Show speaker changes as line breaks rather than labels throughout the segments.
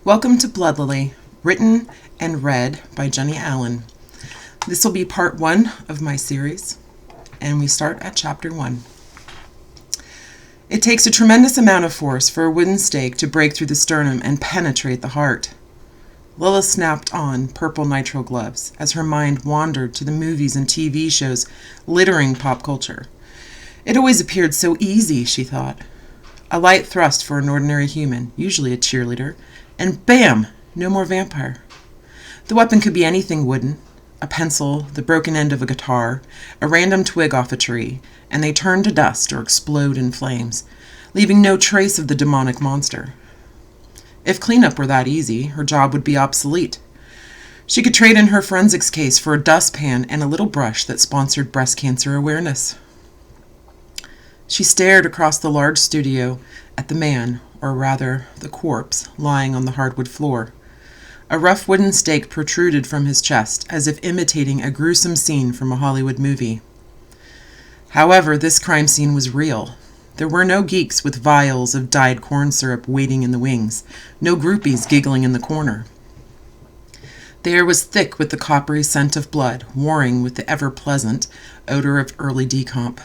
Welcome to Blood Lily, written and read by Jenny Allen. This will be part 1 of my series, and we start at chapter 1. It takes a tremendous amount of force for a wooden stake to break through the sternum and penetrate the heart. Lilith snapped on purple nitrile gloves as her mind wandered to the movies and TV shows littering pop culture. It always appeared so easy, she thought. A light thrust for an ordinary human, usually a cheerleader, and bam! No more vampire. The weapon could be anything wooden, a pencil, the broken end of a guitar, a random twig off a tree, and they turn to dust or explode in flames, leaving no trace of the demonic monster. If cleanup were that easy, her job would be obsolete. She could trade in her forensics case for a dustpan and a little brush that sponsored breast cancer awareness. She stared across the large studio at the man, or rather, the corpse, lying on the hardwood floor. A rough wooden stake protruded from his chest, as if imitating a gruesome scene from a Hollywood movie. However, this crime scene was real. There were no geeks with vials of dyed corn syrup waiting in the wings, no groupies giggling in the corner. The air was thick with the coppery scent of blood, warring with the ever-pleasant odor of early decomp.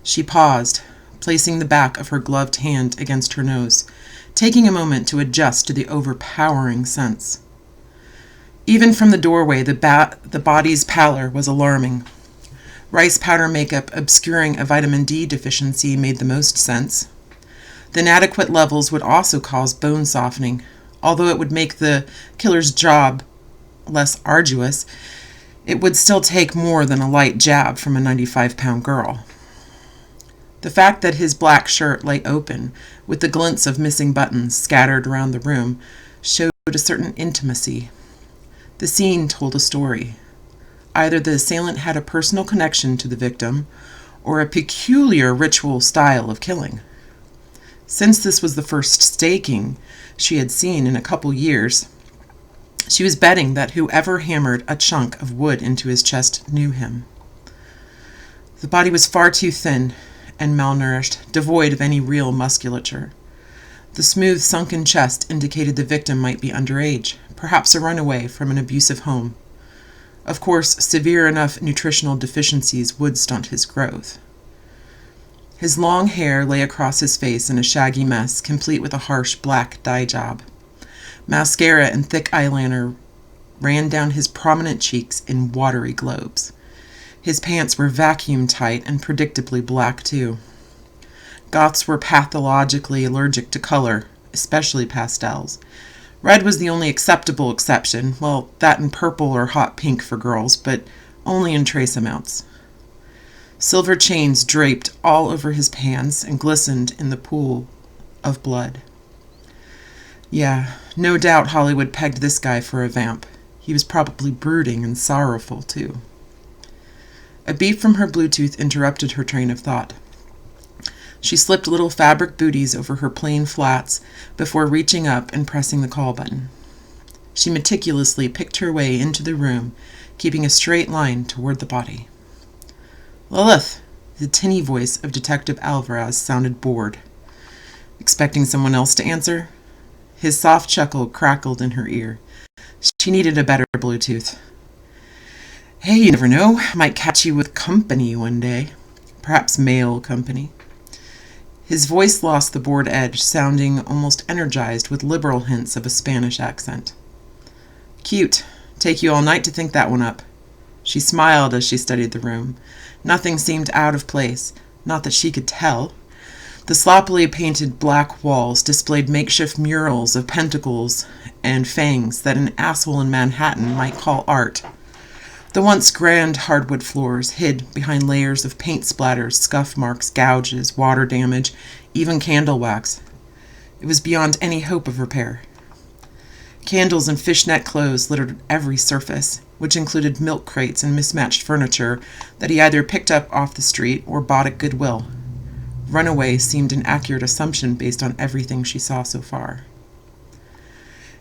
She paused, placing the back of her gloved hand against her nose, taking a moment to adjust to the overpowering scents. Even from the doorway, the body's pallor was alarming. Rice powder makeup obscuring a vitamin D deficiency made the most sense. The inadequate levels would also cause bone softening. Although it would make the killer's job less arduous, it would still take more than a light jab from a 95-pound girl. The fact that his black shirt lay open, with the glints of missing buttons scattered around the room, showed a certain intimacy. The scene told a story. Either the assailant had a personal connection to the victim, or a peculiar ritual style of killing. Since this was the first staking she had seen in a couple years, she was betting that whoever hammered a chunk of wood into his chest knew him. The body was far too thin and malnourished, devoid of any real musculature. The smooth, sunken chest indicated the victim might be underage, perhaps a runaway from an abusive home. Of course, severe enough nutritional deficiencies would stunt his growth. His long hair lay across his face in a shaggy mess, complete with a harsh black dye job. Mascara and thick eyeliner ran down his prominent cheeks in watery globes. His pants were vacuum-tight and predictably black, too. Goths were pathologically allergic to color, especially pastels. Red was the only acceptable exception, well, that and purple or hot pink for girls, but only in trace amounts. Silver chains draped all over his pants and glistened in the pool of blood. Yeah, no doubt Hollywood pegged this guy for a vamp. He was probably brooding and sorrowful, too. A beep from her Bluetooth interrupted her train of thought. She slipped little fabric booties over her plain flats before reaching up and pressing the call button. She meticulously picked her way into the room, keeping a straight line toward the body. "Lilith!" The tinny voice of Detective Alvarez sounded bored. Expecting someone else to answer? His soft chuckle crackled in her ear. She needed a better Bluetooth. "Hey, you never know. Might catch you with company one day. Perhaps male company." His voice lost the bored edge, sounding almost energized with liberal hints of a Spanish accent. "Cute. Take you all night to think that one up." She smiled as she studied the room. Nothing seemed out of place, not that she could tell. The sloppily painted black walls displayed makeshift murals of pentacles and fangs that an asshole in Manhattan might call art. The once grand hardwood floors hid behind layers of paint splatters, scuff marks, gouges, water damage, even candle wax. It was beyond any hope of repair. Candles and fishnet clothes littered every surface, which included milk crates and mismatched furniture that he either picked up off the street or bought at Goodwill. Runaway seemed an accurate assumption based on everything she saw so far.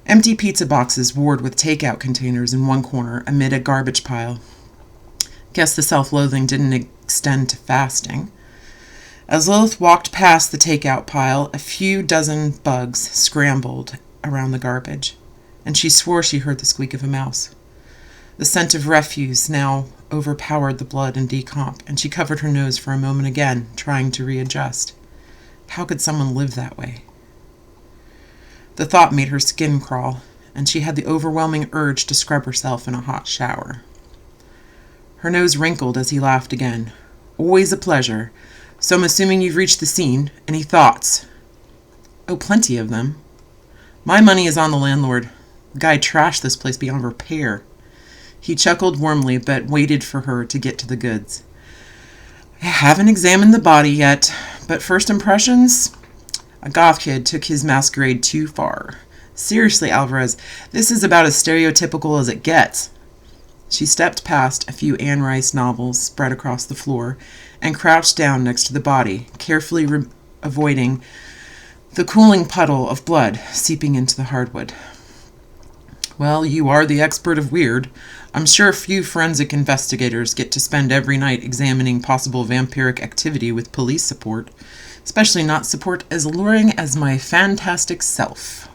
Empty pizza boxes warred with takeout containers in one corner amid a garbage pile. Guess the self-loathing didn't extend to fasting. As Lilith walked past the takeout pile, a few dozen bugs scrambled around the garbage, and she swore she heard the squeak of a mouse. The scent of refuse now overpowered the blood and decomp, and she covered her nose for a moment again, trying to readjust. How could someone live that way? The thought made her skin crawl, and she had the overwhelming urge to scrub herself in a hot shower. Her nose wrinkled as he laughed again. Always a pleasure. So I'm assuming you've reached the scene. Any thoughts? Oh, plenty of them. My money is on the landlord. The guy trashed this place beyond repair. He chuckled warmly, but waited for her to get to the goods. I haven't examined the body yet, but first impressions? A goth kid took his masquerade too far. Seriously, Alvarez, this is about as stereotypical as it gets. She stepped past a few Anne Rice novels spread across the floor and crouched down next to the body, carefully avoiding the cooling puddle of blood seeping into the hardwood. Well, you are the expert of weird. I'm sure few forensic investigators get to spend every night examining possible vampiric activity with police support, especially not support as alluring as my fantastic self.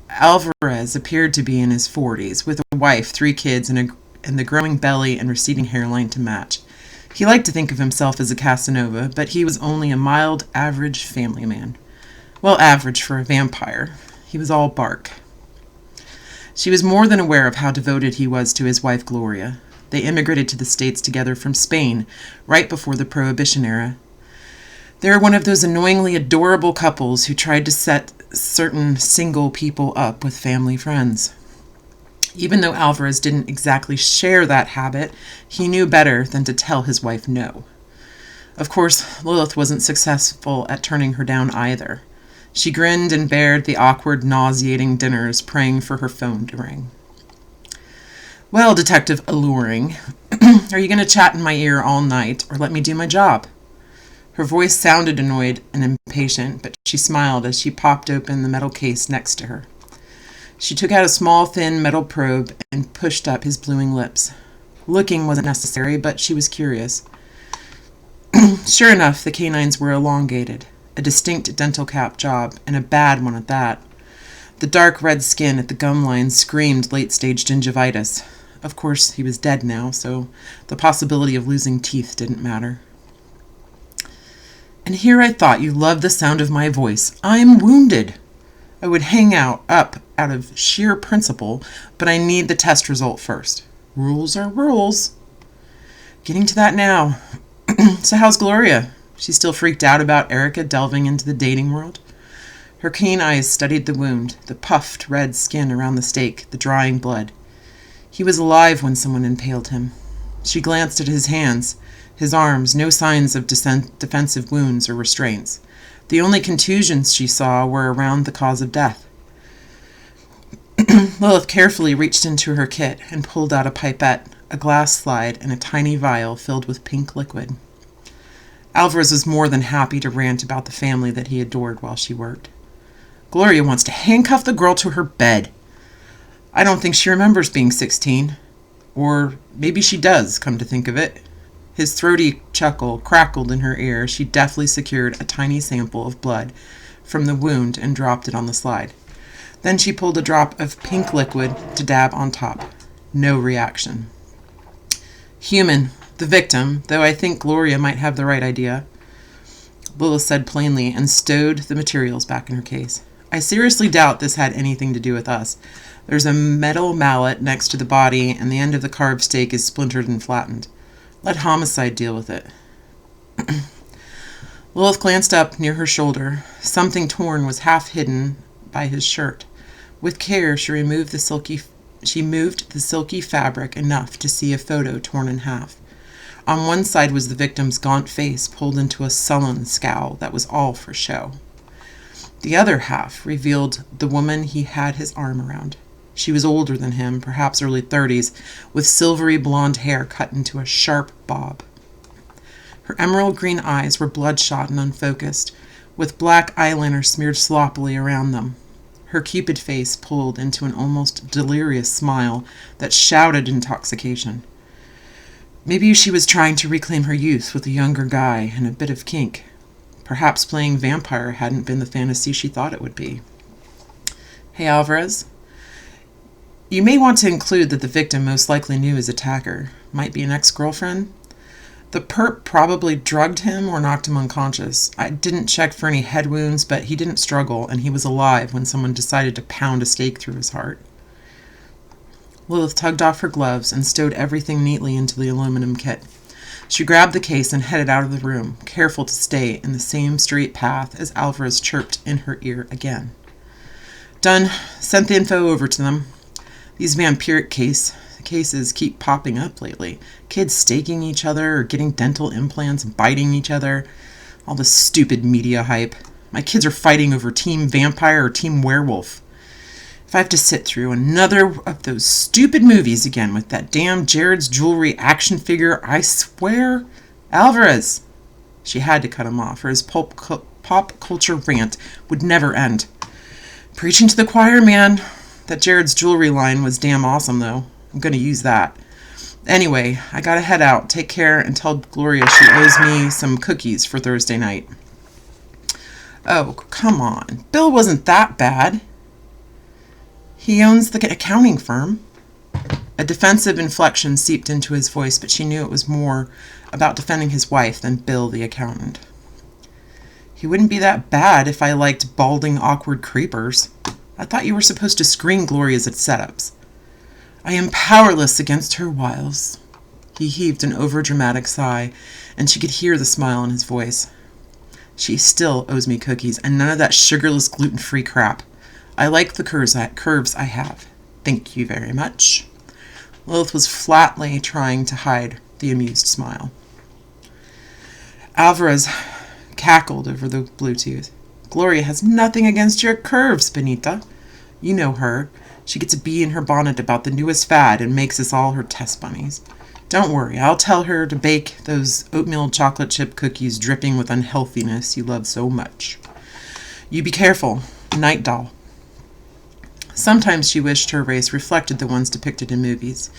Alvarez appeared to be in his 40s, with a wife, 3 kids, and the growing belly and receding hairline to match. He liked to think of himself as a Casanova, but he was only a mild, average family man. Well, average for a vampire. He was all bark. She was more than aware of how devoted he was to his wife, Gloria. They immigrated to the States together from Spain, right before the Prohibition era. They were one of those annoyingly adorable couples who tried to set certain single people up with family friends. Even though Alvarez didn't exactly share that habit, he knew better than to tell his wife no. Of course, Lilith wasn't successful at turning her down either. She grinned and bared the awkward, nauseating dinners, praying for her phone to ring. Well, Detective Alluring, are you going to chat in my ear all night, or let me do my job? Her voice sounded annoyed and impatient, but she smiled as she popped open the metal case next to her. She took out a small, thin metal probe and pushed up his bluing lips. Looking wasn't necessary, but she was curious. Sure enough, the canines were elongated, a distinct dental cap job, and a bad one at that. The dark red skin at the gum line screamed late-stage gingivitis. Of course, he was dead now, so the possibility of losing teeth didn't matter. And here I thought you loved the sound of my voice. I'm wounded. I would hang up out of sheer principle, but I need the test result first. Rules are rules. Getting to that now. So how's Gloria? She's still freaked out about Erica delving into the dating world? Her keen eyes studied the wound, the puffed red skin around the stake, the drying blood. He was alive when someone impaled him. She glanced at his hands, his arms, no signs of defensive wounds or restraints. The only contusions she saw were around the cause of death. Lilith carefully reached into her kit and pulled out a pipette, a glass slide, and a tiny vial filled with pink liquid. Alvarez was more than happy to rant about the family that he adored while she worked. Gloria wants to handcuff the girl to her bed. I don't think she remembers being 16. Or maybe she does, come to think of it. His throaty chuckle crackled in her ear as she deftly secured a tiny sample of blood from the wound and dropped it on the slide. Then she pulled a drop of pink liquid to dab on top. No reaction. Human, the victim, though I think Gloria might have the right idea, Lilith said plainly and stowed the materials back in her case. I seriously doubt this had anything to do with us. There's a metal mallet next to the body, and the end of the carved stake is splintered and flattened. Let homicide deal with it. Lilith glanced up near her shoulder. Something torn was half hidden by his shirt. With care, she moved the silky fabric enough to see a photo torn in half. On one side was the victim's gaunt face pulled into a sullen scowl that was all for show. The other half revealed the woman he had his arm around. She was older than him, perhaps early 30s, with silvery blonde hair cut into a sharp bob. Her emerald green eyes were bloodshot and unfocused, with black eyeliner smeared sloppily around them. Her cupid face pulled into an almost delirious smile that shouted intoxication. Maybe she was trying to reclaim her youth with a younger guy and a bit of kink. Perhaps playing vampire hadn't been the fantasy she thought it would be. Hey, Alvarez. You may want to include that the victim most likely knew his attacker. Might be an ex-girlfriend. The perp probably drugged him or knocked him unconscious. I didn't check for any head wounds, but he didn't struggle, and he was alive when someone decided to pound a stake through his heart. Lilith tugged off her gloves and stowed everything neatly into the aluminum kit. She grabbed the case and headed out of the room, careful to stay in the same straight path as Alvarez chirped in her ear again. Done. Sent the info over to them. These vampiric cases keep popping up lately. Kids staking each other or getting dental implants and biting each other. All this stupid media hype. My kids are fighting over Team Vampire or Team Werewolf. If I have to sit through another of those stupid movies again with that damn Jared's Jewelry action figure, I swear... Alvarez! She had to cut him off, or his pop culture rant would never end. Preaching to the choir, man. That Jared's Jewelry line was damn awesome, though. I'm going to use that. Anyway, I gotta head out. Take care and tell Gloria she owes me some cookies for Thursday night. Oh, come on. Bill wasn't that bad. He owns the accounting firm. A defensive inflection seeped into his voice, but she knew it was more about defending his wife than Bill the accountant. He wouldn't be that bad if I liked balding, awkward creepers. I thought you were supposed to screen Gloria's setups. I am powerless against her wiles. He heaved an overdramatic sigh, and she could hear the smile in his voice. She still owes me cookies, and none of that sugarless, gluten-free crap. I like the curves I have. Thank you very much. Lilith was flatly trying to hide the amused smile. Alvarez cackled over the Bluetooth. Gloria has nothing against your curves, Benita. You know her. She gets a bee in her bonnet about the newest fad and makes us all her test bunnies. Don't worry, I'll tell her to bake those oatmeal chocolate chip cookies dripping with unhealthiness you love so much. You be careful. Night, doll. Sometimes she wished her race reflected the ones depicted in movies,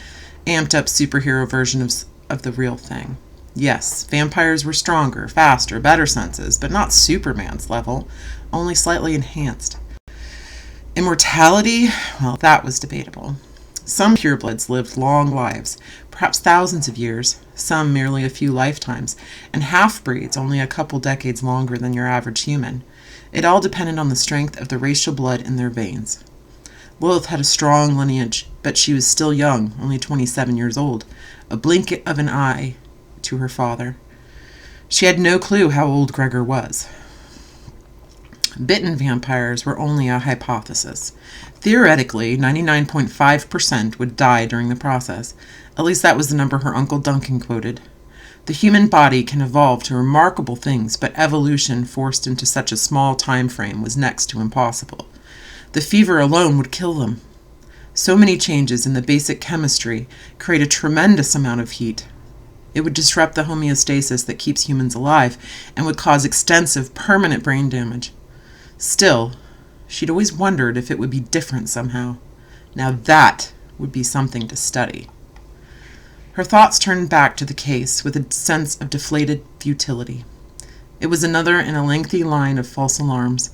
amped up superhero versions of the real thing. Yes, vampires were stronger, faster, better senses, but not Superman's level, only slightly enhanced. Immortality? Well, that was debatable. Some purebloods lived long lives, perhaps thousands of years, some merely a few lifetimes, and half-breeds only a couple decades longer than your average human. It all depended on the strength of the racial blood in their veins. Lilith had a strong lineage, but she was still young, only 27 years old, a blink of an eye to her father. She had no clue how old Gregor was. Bitten vampires were only a hypothesis. Theoretically, 99.5% would die during the process. At least that was the number her Uncle Duncan quoted. The human body can evolve to remarkable things, but evolution forced into such a small time frame was next to impossible. The fever alone would kill them. So many changes in the basic chemistry create a tremendous amount of heat. It would disrupt the homeostasis that keeps humans alive and would cause extensive, permanent brain damage. Still, she'd always wondered if it would be different somehow. Now that would be something to study. Her thoughts turned back to the case with a sense of deflated futility. It was another in a lengthy line of false alarms.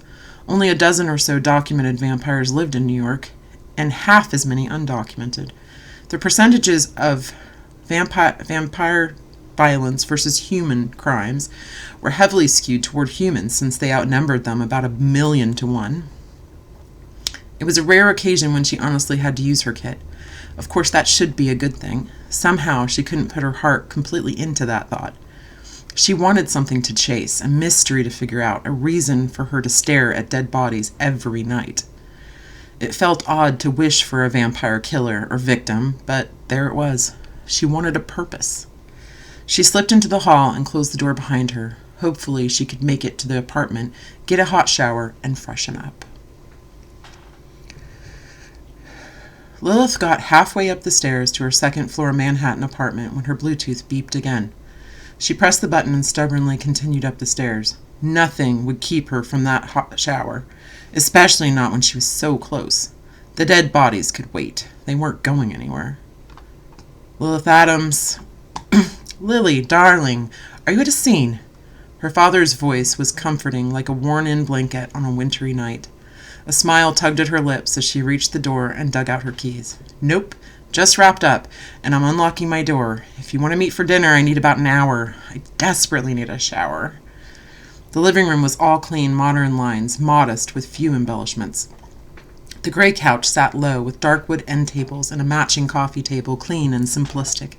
Only a dozen or so documented vampires lived in New York, and half as many undocumented. The percentages of vampire violence versus human crimes were heavily skewed toward humans since they outnumbered them about 1,000,000 to 1. It was a rare occasion when she honestly had to use her kit. Of course, that should be a good thing. Somehow she couldn't put her heart completely into that thought. She wanted something to chase, a mystery to figure out, a reason for her to stare at dead bodies every night. It felt odd to wish for a vampire killer or victim, but there it was. She wanted a purpose. She slipped into the hall and closed the door behind her. Hopefully she could make it to the apartment, get a hot shower, and freshen up. Lilith got halfway up the stairs to her second-floor Manhattan apartment when her Bluetooth beeped again. She pressed the button and stubbornly continued up the stairs. Nothing would keep her from that hot shower, especially not when she was so close. The dead bodies could wait. They weren't going anywhere. Lilith Adams. Lily, darling, are you at a scene? Her father's voice was comforting like a worn-in blanket on a wintry night. A smile tugged at her lips as she reached the door and dug out her keys. "Nope, just wrapped up, and I'm unlocking my door. If you want to meet for dinner, I need about an hour. I desperately need a shower." The living room was all clean, modern lines, modest with few embellishments. The gray couch sat low, with dark wood end tables and a matching coffee table, clean and simplistic.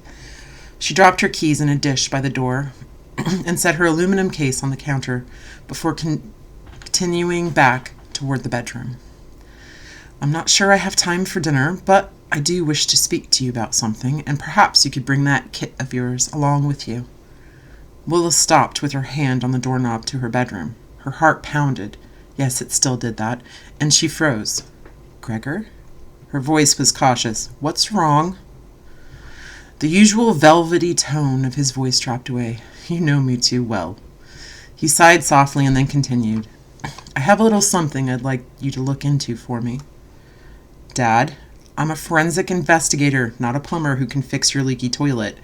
She dropped her keys in a dish by the door and set her aluminum case on the counter before continuing back toward the bedroom. "I'm not sure I have time for dinner, but I do wish to speak to you about something, and perhaps you could bring that kit of yours along with you." Willis stopped with her hand on the doorknob to her bedroom. Her heart pounded. Yes, it still did that, and she froze. "Gregor?" Her voice was cautious. "What's wrong?" The usual velvety tone of his voice dropped away. "You know me too well." He sighed softly and then continued. "I have a little something I'd like you to look into for me." "Dad, I'm a forensic investigator, not a plumber who can fix your leaky toilet.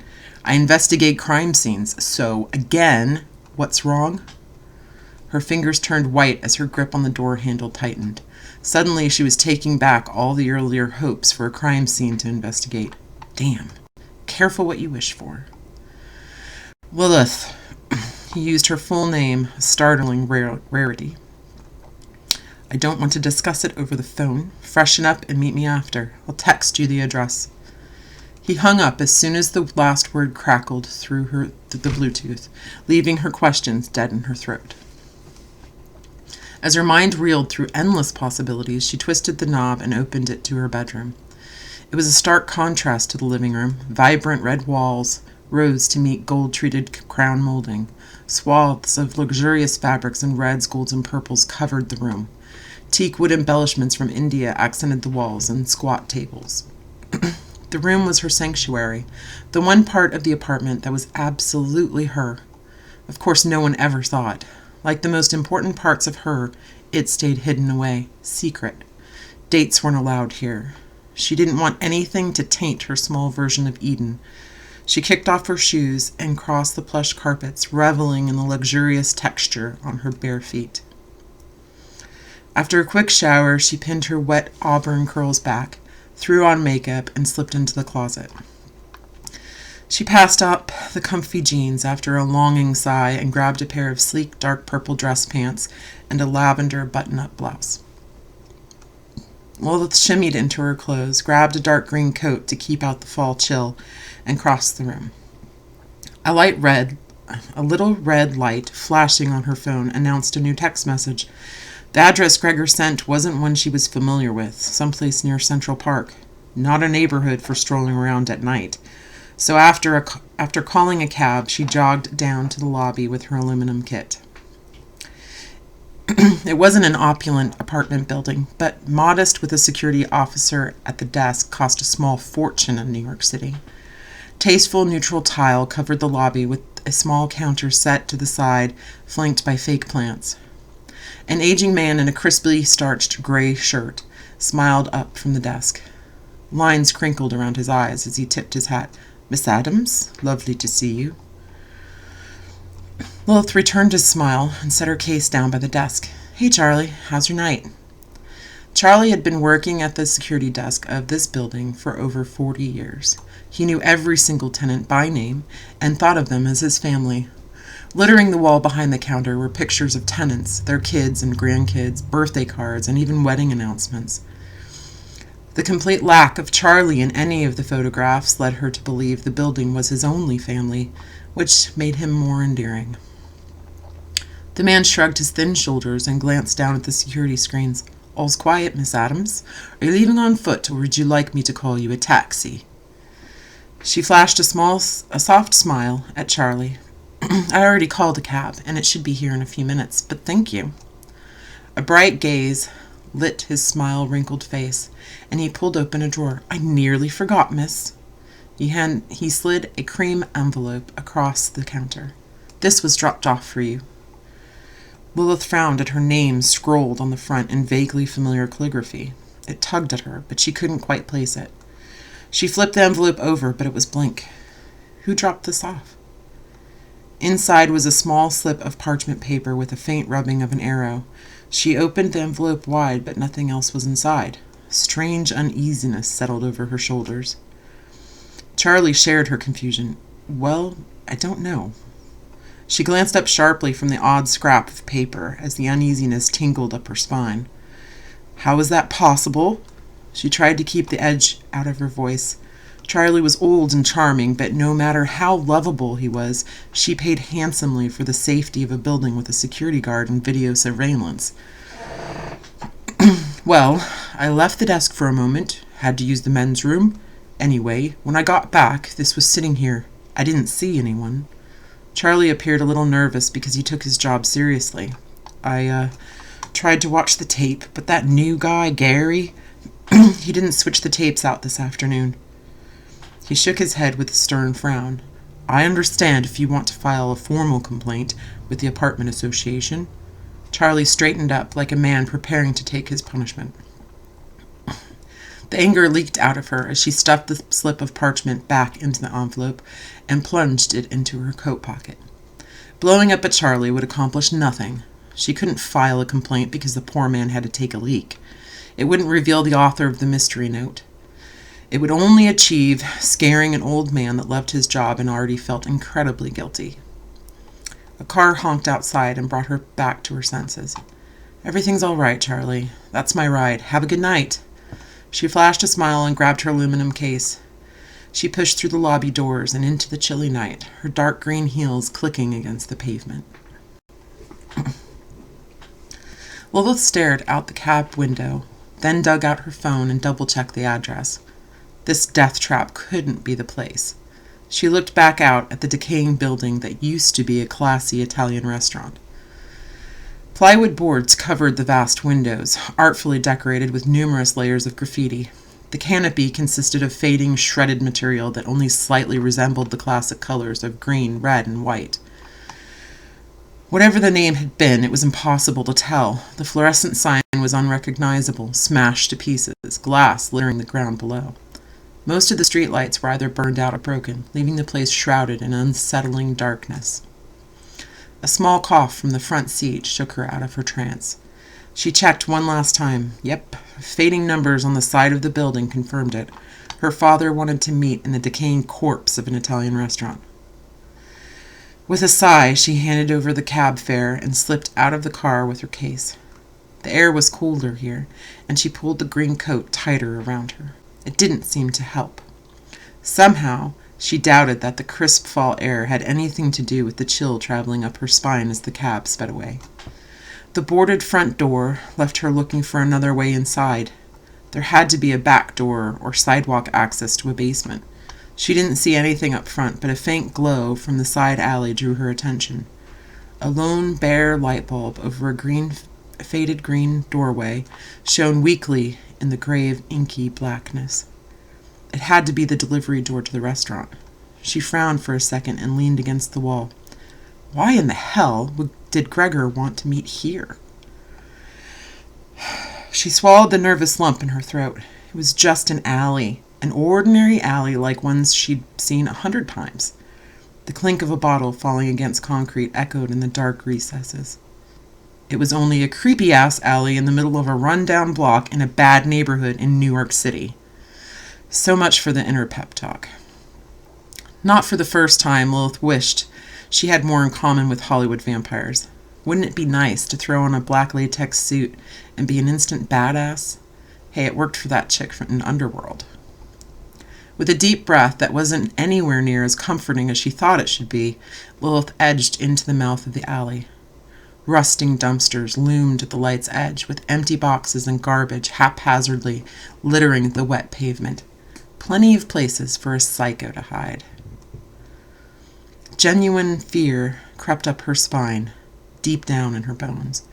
I investigate crime scenes, so, again, what's wrong?" Her fingers turned white as her grip on the door handle tightened. Suddenly she was taking back all the earlier hopes for a crime scene to investigate. Damn. Careful what you wish for. "Lilith." He used her full name, a startling rarity. "I don't want to discuss it over the phone. Freshen up and meet me after. I'll text you the address." He hung up as soon as the last word crackled through the Bluetooth, leaving her questions dead in her throat. As her mind reeled through endless possibilities, she twisted the knob and opened it to her bedroom. It was a stark contrast to the living room. Vibrant red walls rose to meet gold-treated crown molding. Swaths of luxurious fabrics in reds, golds, and purples covered the room. Teak wood embellishments from India accented the walls and squat tables. The room was her sanctuary, the one part of the apartment that was absolutely her. Of course, no one ever saw it. Like the most important parts of her, it stayed hidden away, secret. Dates weren't allowed here. She didn't want anything to taint her small version of Eden. She kicked off her shoes and crossed the plush carpets, reveling in the luxurious texture on her bare feet. After a quick shower, she pinned her wet auburn curls back, threw on makeup, and slipped into the closet. She passed up the comfy jeans after a longing sigh and grabbed a pair of sleek dark purple dress pants and a lavender button-up blouse. Lilith shimmied into her clothes, grabbed a dark green coat to keep out the fall chill, and crossed the room. A little red light flashing on her phone announced a new text message. The address Gregor sent wasn't one she was familiar with, someplace near Central Park. Not a neighborhood for strolling around at night. So after calling a cab, she jogged down to the lobby with her aluminum kit. It wasn't an opulent apartment building, but modest with a security officer at the desk cost a small fortune in New York City. Tasteful neutral tile covered the lobby with a small counter set to the side, flanked by fake plants. An aging man in a crisply starched gray shirt smiled up from the desk. Lines crinkled around his eyes as he tipped his hat. "Miss Adams, lovely to see you." Lilith returned his smile and set her case down by the desk. "Hey, Charlie, how's your night?" Charlie had been working at the security desk of this building for over 40 years. He knew every single tenant by name and thought of them as his family. Littering the wall behind the counter were pictures of tenants, their kids and grandkids, birthday cards, and even wedding announcements. The complete lack of Charlie in any of the photographs led her to believe the building was his only family, which made him more endearing. The man shrugged his thin shoulders and glanced down at the security screens. "All's quiet, Miss Adams. Are you leaving on foot, or would you like me to call you a taxi?" She flashed a soft smile at Charlie. "I already called a cab, and it should be here in a few minutes, but thank you." A bright gaze lit his smile-wrinkled face, and he pulled open a drawer. "I nearly forgot, miss." He slid a cream envelope across the counter. "This was dropped off for you." Lilith frowned at her name scrolled on the front in vaguely familiar calligraphy. It tugged at her, but she couldn't quite place it. She flipped the envelope over, but it was blank. Who dropped this off? Inside was a small slip of parchment paper with a faint rubbing of an arrow. She opened the envelope wide, but nothing else was inside. Strange uneasiness settled over her shoulders. Charlie shared her confusion. Well, I don't know. She glanced up sharply from the odd scrap of paper as the uneasiness tingled up her spine. How was that possible? She tried to keep the edge out of her voice. Charlie was old and charming, but no matter how lovable he was, she paid handsomely for the safety of a building with a security guard and video surveillance. Well, I left the desk for a moment, had to use the men's room. Anyway, when I got back, this was sitting here. I didn't see anyone. Charlie appeared a little nervous because he took his job seriously. I tried to watch the tape, but that new guy, Gary, he didn't switch the tapes out this afternoon. He shook his head with a stern frown. I understand if you want to file a formal complaint with the apartment association. Charlie straightened up like a man preparing to take his punishment. The anger leaked out of her as she stuffed the slip of parchment back into the envelope and plunged it into her coat pocket. Blowing up at Charlie would accomplish nothing. She couldn't file a complaint because the poor man had to take a leak. It wouldn't reveal the author of the mystery note. It would only achieve scaring an old man that loved his job and already felt incredibly guilty. A car honked outside and brought her back to her senses. Everything's all right, Charlie. That's my ride. Have a good night. She flashed a smile and grabbed her aluminum case. She pushed through the lobby doors and into the chilly night, her dark green heels clicking against the pavement. Lilith stared out the cab window, then dug out her phone and double-checked the address. This death trap couldn't be the place. She looked back out at the decaying building that used to be a classy Italian restaurant. Plywood boards covered the vast windows, artfully decorated with numerous layers of graffiti. The canopy consisted of fading, shredded material that only slightly resembled the classic colors of green, red, and white. Whatever the name had been, it was impossible to tell. The fluorescent sign was unrecognizable, smashed to pieces, glass littering the ground below. Most of the streetlights were either burned out or broken, leaving the place shrouded in unsettling darkness. A small cough from the front seat shook her out of her trance. She checked one last time. Yep, fading numbers on the side of the building confirmed it. Her father wanted to meet in the decaying corpse of an Italian restaurant. With a sigh, she handed over the cab fare and slipped out of the car with her case. The air was cooler here, and she pulled the green coat tighter around her. It didn't seem to help. Somehow, she doubted that the crisp fall air had anything to do with the chill traveling up her spine as the cab sped away. The boarded front door left her looking for another way inside. There had to be a back door or sidewalk access to a basement. She didn't see anything up front, but a faint glow from the side alley drew her attention. A lone, bare light bulb over a faded green doorway shone weakly in the grave, inky blackness. It had to be the delivery door to the restaurant. She frowned for a second and leaned against the wall. Why in the hell did Gregor want to meet here? She swallowed the nervous lump in her throat. It was just an alley. An ordinary alley like ones she'd seen 100 times. The clink of a bottle falling against concrete echoed in the dark recesses. It was only a creepy-ass alley in the middle of a run-down block in a bad neighborhood in New York City. So much for the inner pep talk. Not for the first time, Lilith wished she had more in common with Hollywood vampires. Wouldn't it be nice to throw on a black latex suit and be an instant badass? Hey, it worked for that chick from Underworld. With a deep breath that wasn't anywhere near as comforting as she thought it should be, Lilith edged into the mouth of the alley. Rusting dumpsters loomed at the light's edge, with empty boxes and garbage haphazardly littering the wet pavement. Plenty of places for a psycho to hide. Genuine fear crept up her spine, deep down in her bones.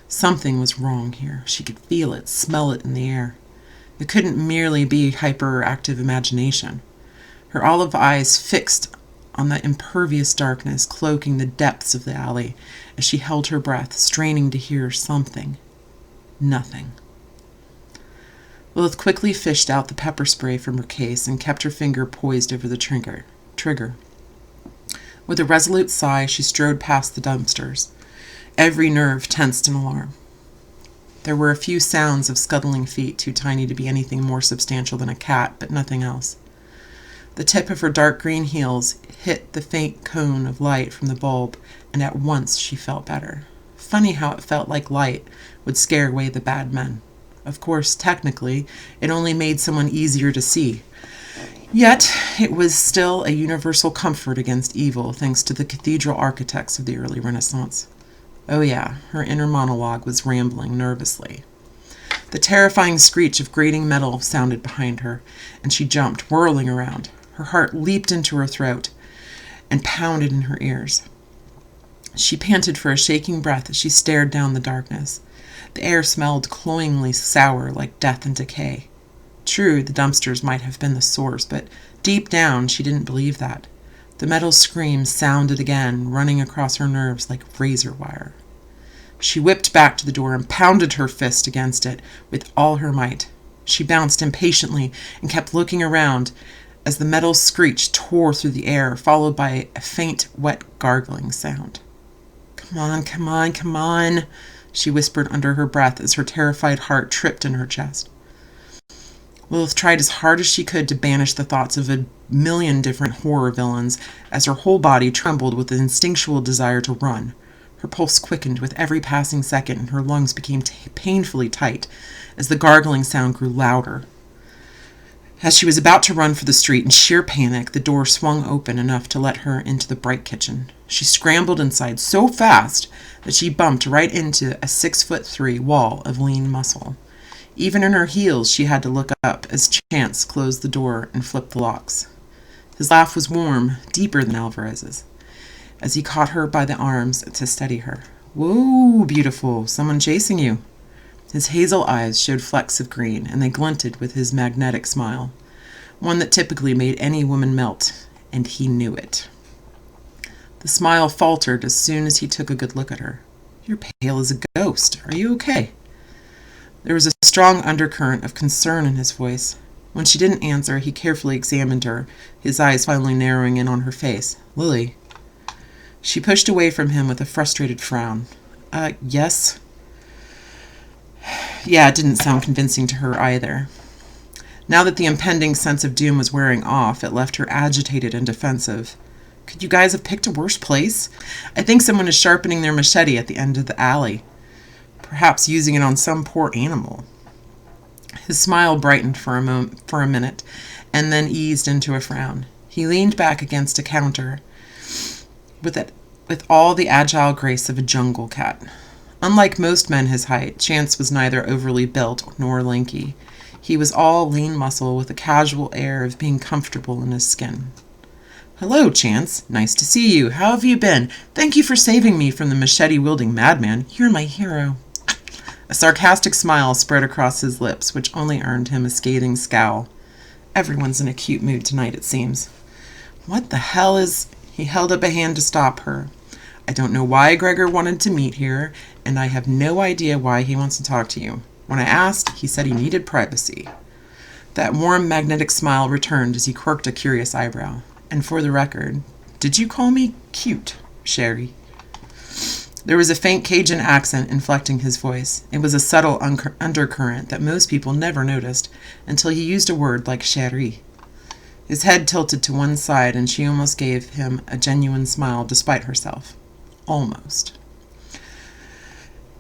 Something was wrong here. She could feel it, smell it in the air. It couldn't merely be hyperactive imagination. Her olive eyes fixed on the impervious darkness cloaking the depths of the alley as she held her breath, straining to hear something. Nothing. Lilith quickly fished out the pepper spray from her case and kept her finger poised over the trigger. With a resolute sigh, she strode past the dumpsters, every nerve tensed in alarm. There were a few sounds of scuttling feet, too tiny to be anything more substantial than a cat, but nothing else. The tip of her dark green heels hit the faint cone of light from the bulb, and at once she felt better. Funny how it felt like light would scare away the bad men. Of course, technically, it only made someone easier to see. Yet, it was still a universal comfort against evil, thanks to the cathedral architects of the early Renaissance. Oh yeah, her inner monologue was rambling nervously. The terrifying screech of grating metal sounded behind her, and she jumped, whirling around. Her heart leaped into her throat and pounded in her ears. She panted for a shaking breath as she stared down the darkness. The air smelled cloyingly sour, like death and decay. True, the dumpsters might have been the source, but deep down she didn't believe that. The metal scream sounded again, running across her nerves like razor wire. She whipped back to the door and pounded her fist against it with all her might. She bounced impatiently and kept looking around as the metal screech tore through the air, followed by a faint, wet gargling sound. "Come on, come on, come on," she whispered under her breath as her terrified heart tripped in her chest. Lilith tried as hard as she could to banish the thoughts of a million different horror villains as her whole body trembled with the instinctual desire to run. Her pulse quickened with every passing second, and her lungs became painfully tight as the gargling sound grew louder. As she was about to run for the street in sheer panic, the door swung open enough to let her into the bright kitchen. She scrambled inside so fast that she bumped right into a 6'3" wall of lean muscle. Even in her heels, she had to look up as Chance closed the door and flipped the locks. His laugh was warm, deeper than Alvarez's, as he caught her by the arms to steady her. "Whoa, beautiful, someone chasing you." His hazel eyes showed flecks of green, and they glinted with his magnetic smile, one that typically made any woman melt, and he knew it. The smile faltered as soon as he took a good look at her. "You're pale as a ghost. Are you okay?" There was a strong undercurrent of concern in his voice. When she didn't answer, he carefully examined her, his eyes finally narrowing in on her face. "Lily." She pushed away from him with a frustrated frown. Yes?" Yeah, it didn't sound convincing to her either. Now that the impending sense of doom was wearing off, it left her agitated and defensive. "Could you guys have picked a worse place? I think someone is sharpening their machete at the end of the alley. Perhaps using it on some poor animal." His smile brightened for a minute, and then eased into a frown. He leaned back against a counter with all the agile grace of a jungle cat. Unlike most men his height, Chance was neither overly built nor lanky. He was all lean muscle with a casual air of being comfortable in his skin. "Hello, Chance. Nice to see you. How have you been? Thank you for saving me from the machete-wielding madman. You're my hero." A sarcastic smile spread across his lips, which only earned him a scathing scowl. Everyone's in a cute mood tonight, it seems. "What the hell is—" He held up a hand to stop her. "I don't know why Gregor wanted to meet here, and I have no idea why he wants to talk to you. When I asked, he said he needed privacy." That warm, magnetic smile returned as he quirked a curious eyebrow. "And for the record, did you call me cute, Sherry?" There was a faint Cajun accent inflecting his voice. It was a subtle undercurrent that most people never noticed until he used a word like Sherry. His head tilted to one side, and she almost gave him a genuine smile despite herself. Almost.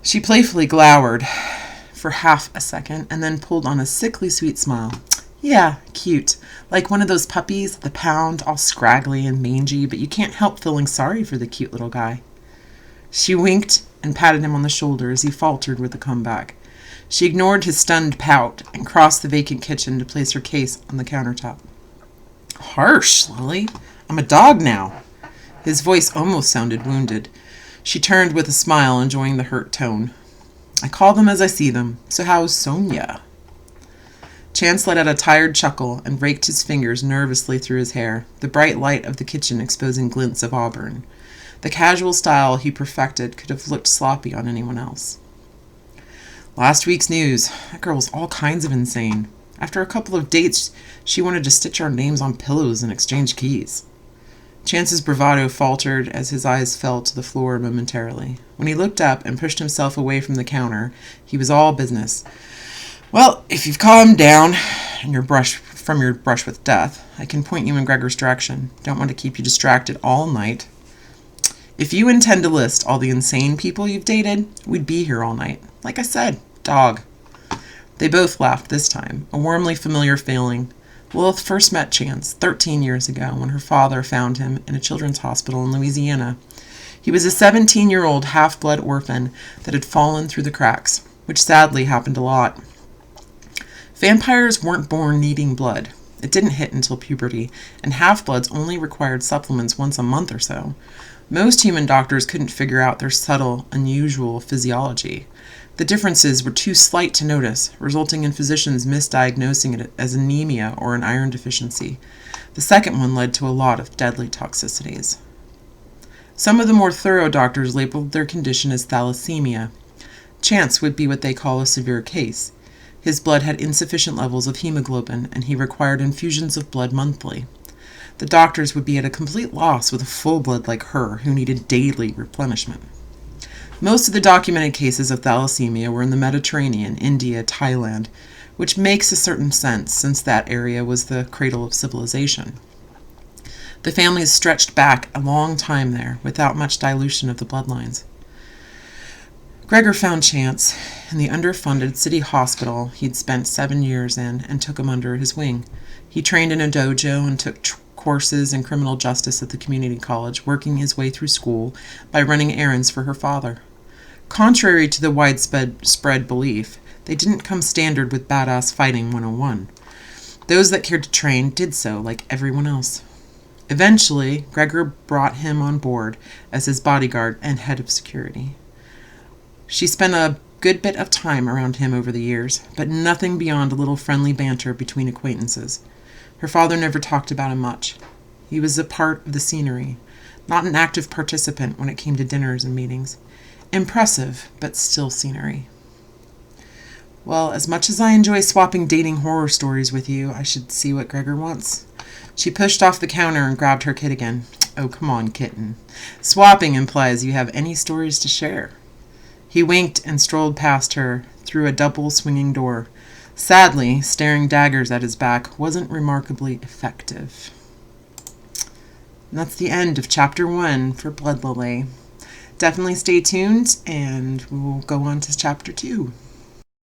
She playfully glowered for half a second and then pulled on a sickly sweet smile. "Yeah, cute. Like one of those puppies at the pound, all scraggly and mangy, but you can't help feeling sorry for the cute little guy." She winked and patted him on the shoulder as he faltered with a comeback. She ignored his stunned pout and crossed the vacant kitchen to place her case on the countertop. "Harsh, Lily. I'm a dog now." His voice almost sounded wounded. She turned with a smile, enjoying the hurt tone. "I call them as I see them. So how's Sonia?" Chance let out a tired chuckle and raked his fingers nervously through his hair, the bright light of the kitchen exposing glints of auburn. The casual style he perfected could have looked sloppy on anyone else. "Last week's news. That girl's all kinds of insane. After a couple of dates, she wanted to stitch our names on pillows and exchange keys." Chance's bravado faltered as his eyes fell to the floor momentarily. When he looked up and pushed himself away from the counter, he was all business. "Well, if you've calmed down and your brush with death, I can point you in Gregor's direction. Don't want to keep you distracted all night. If you intend to list all the insane people you've dated, we'd be here all night. Like I said, dog." They both laughed this time, a warmly familiar feeling. Lilith first met Chance 13 years ago when her father found him in a children's hospital in Louisiana. He was a 17-year-old half-blood orphan that had fallen through the cracks, which sadly happened a lot. Vampires weren't born needing blood. It didn't hit until puberty, and half-bloods only required supplements once a month or so. Most human doctors couldn't figure out their subtle, unusual physiology. The differences were too slight to notice, resulting in physicians misdiagnosing it as anemia or an iron deficiency. The second one led to a lot of deadly toxicities. Some of the more thorough doctors labeled their condition as thalassemia. Chance would be what they call a severe case. His blood had insufficient levels of hemoglobin, and he required infusions of blood monthly. The doctors would be at a complete loss with a full blood like her, who needed daily replenishment. Most of the documented cases of thalassemia were in the Mediterranean, India, Thailand, which makes a certain sense since that area was the cradle of civilization. The families stretched back a long time there, without much dilution of the bloodlines. Gregor found Chance in the underfunded city hospital he'd spent 7 years in and took him under his wing. He trained in a dojo and took courses in criminal justice at the community college, working his way through school by running errands for her father. Contrary to the widespread belief, they didn't come standard with badass fighting 101. Those that cared to train did so like everyone else. Eventually, Gregor brought him on board as his bodyguard and head of security. She spent a good bit of time around him over the years, but nothing beyond a little friendly banter between acquaintances. Her father never talked about him much. He was a part of the scenery, not an active participant when it came to dinners and meetings. Impressive, but still scenery. Well, as much as I enjoy swapping dating horror stories with you, I should see what Gregor wants. She pushed off the counter and grabbed her kit again. "Oh, come on, kitten. Swapping implies you have any stories to share." He winked and strolled past her through a double swinging door. Sadly, staring daggers at his back wasn't remarkably effective. And that's the end of Chapter 1 for Blood Lily. Definitely stay tuned, and we'll go on to Chapter 2.